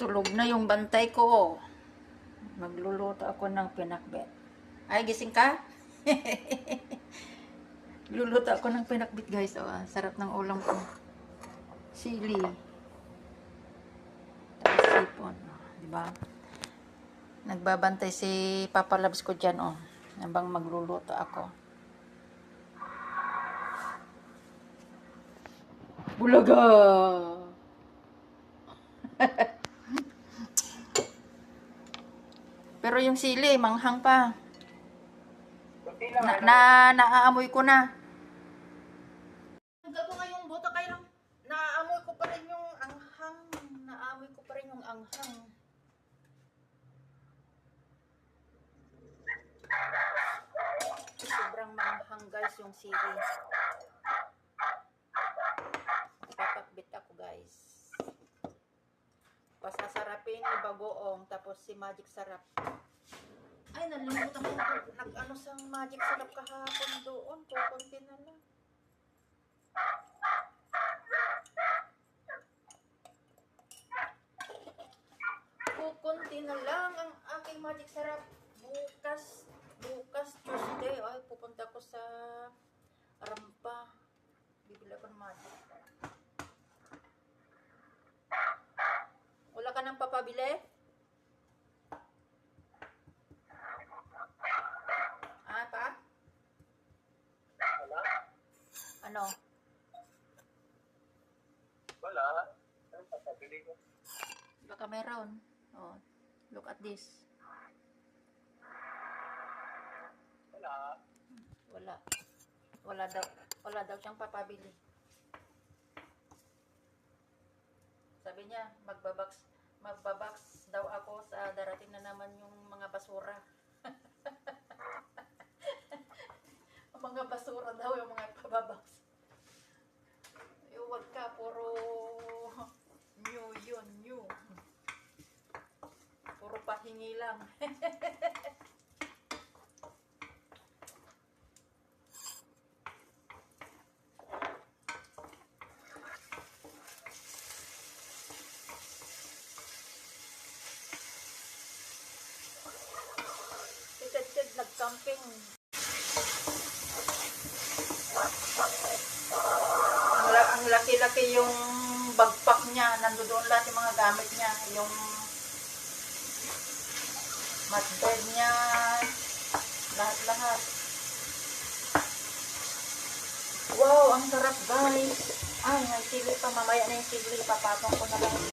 Tulog na yung bantay ko. Magluluto ako ng pinakbet. Ay, gising ka? Luluto ako ng pinakbet, guys. Oh, sarap ng ulam ko. Sili. Tapos sipon. Diba? Nagbabantay si Papa Labs ko dyan, oh. Habang magluluto ako. Bulaga! Pero yung sili, manghang pa. Naaamoy ko na. Gago nga yung buto kayo. Naaamoy ko pa rin yung anghang. Naaamoy ko pa rin yung anghang. Sobrang manghang, guys, yung sili. Papakbit ako, guys. Pasasarapin ni Bagoong, tapos si Magic Sarap. Ay, nalimutan ko. Nag-ano sa Magic Sarap kahapon doon. Kukunti na lang. Kukunti na lang ang aking Magic Sarap. Bukas Tuesday. Ay, pupunta ko sa Rampa. Bibili ako ng Magic. Wala ka nang papabili? Ah, pa? Wala. Ano? Wala. Ano papabili ko? Baka meron. Oh, look at this. Wala. Wala. Wala daw siyang papabili. Sabi niya, magbabox daw ako sa darating na naman yung mga basura. Ang mga basura daw yung mga ipababox. Huwag ka, puro new. Puro pahingi lang. Nag-camping. Ang laki-laki yung backpack niya. Nandoon lahat yung mga gamit niya. Yung mat bed niya. Lahat-lahat. Wow, ang sarap, guys. Ay, may sili pa. Mamaya na yung sili. Papatong ko na lang.